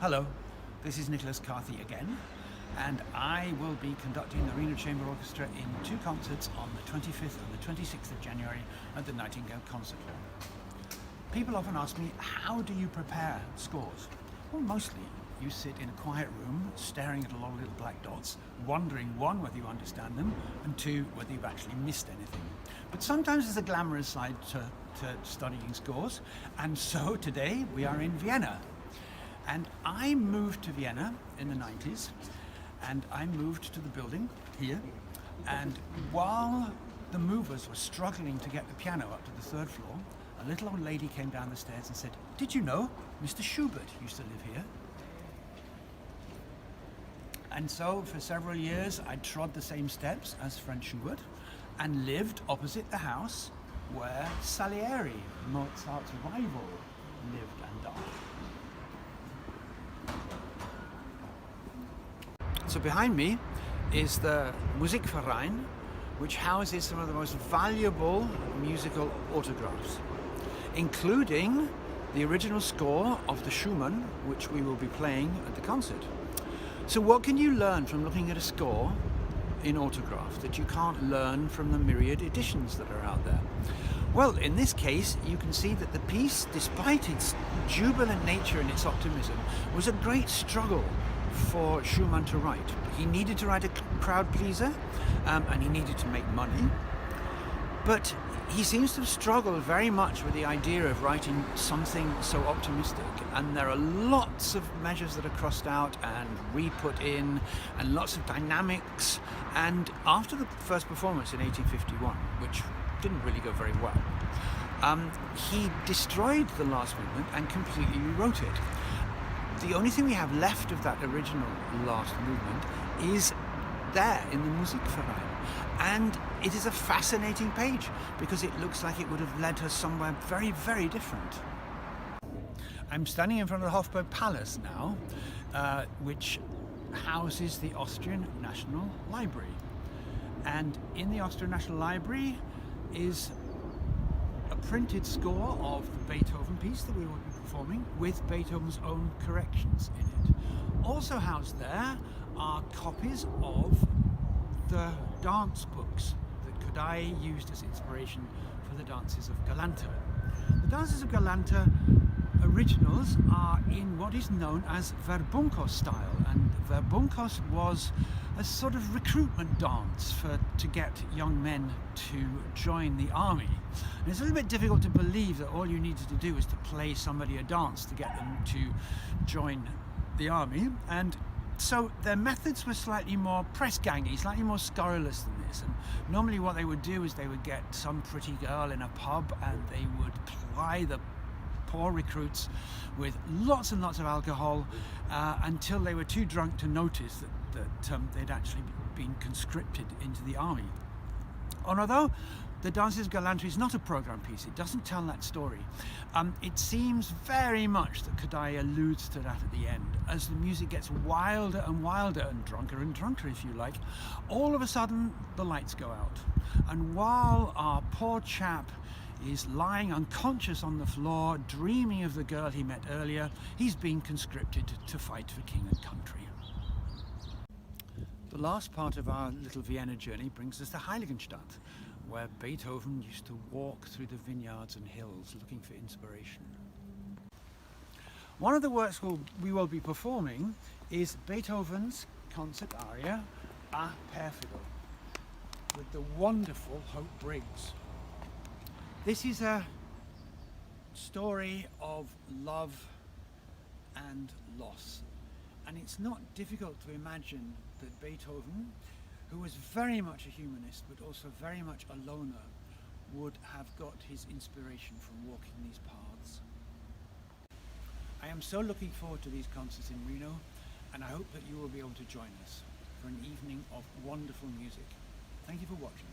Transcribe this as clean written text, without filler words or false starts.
Hello, this is Nicholas Carthy again, and I will be conducting the Reno Chamber Orchestra in two concerts on the 25th and the 26th of January at the Nightingale Concert Hall. People often ask me, how do you prepare scores? Well, mostly you sit in a quiet room staring at a lot of little black dots, wondering, one, whether you understand them, and two, whether you've actually missed anything. But sometimes there's a glamorous side to studying scores, and so today we are in Vienna. And I moved to Vienna in the 90s, and I moved to the building here, and while the movers were struggling to get the piano up to the third floor, a little old lady came down the stairs and said, "Did you know Mr. Schubert used to live here?" And so for several years I trod the same steps as Franz Schubert and lived opposite the house where Salieri, Mozart's rival, lived and died. So behind me is the Musikverein, which houses some of the most valuable musical autographs, including the original score of the Schumann, which we will be playing at the concert. So what can you learn from looking at a score in autograph that you can't learn from the myriad editions that are out there? Well, in this case, you can see that the piece, despite its jubilant nature and its optimism, was a great struggle for Schumann to write. He needed to write a crowd pleaser, and he needed to make money, but he seems to have struggled very much with the idea of writing something so optimistic, and there are lots of measures that are crossed out and re-put in, and lots of dynamics. And after the first performance in 1851, which didn't really go very well, he destroyed the last movement and completely rewrote it. The only thing we have left of that original last movement is there in the Musikverein. And it is a fascinating page because it looks like it would have led her somewhere very, very different. I'm standing in front of the Hofburg Palace now, which houses the Austrian National Library. And in the Austrian National Library is a printed score of the Beethoven piece that we will be performing with Beethoven's own corrections in it. Also housed there are copies of the dance books that Kodály used as inspiration for the dances of Galanta. The dances of Galanta originals are in what is known as Verbunkos style, and Verbunkos was a sort of recruitment dance to get young men to join the army. And it's a little bit difficult to believe that all you needed to do was to play somebody a dance to get them to join the army, and so their methods were slightly more press-gangy, slightly more scurrilous than this. And normally what they would do is they would get some pretty girl in a pub and they would ply the poor recruits with lots and lots of alcohol until they were too drunk to notice that they'd actually been conscripted into the army. And although the Dances of Galanta is not a program piece, it doesn't tell that story. It seems very much that Kodály alludes to that at the end. As the music gets wilder and wilder and drunker, if you like, all of a sudden the lights go out. And while our poor chap is lying unconscious on the floor, dreaming of the girl he met earlier, he's been conscripted to fight for king and country. The last part of our little Vienna journey brings us to Heiligenstadt, where Beethoven used to walk through the vineyards and hills looking for inspiration. One of the works we will be performing is Beethoven's concert aria A Perfido, with the wonderful Hope Briggs. This is a story of love and loss, and it's not difficult to imagine that Beethoven, who was very much a humanist but also very much a loner, would have got his inspiration from walking these paths. I am so looking forward to these concerts in Reno, and I hope that you will be able to join us for an evening of wonderful music. Thank you for watching.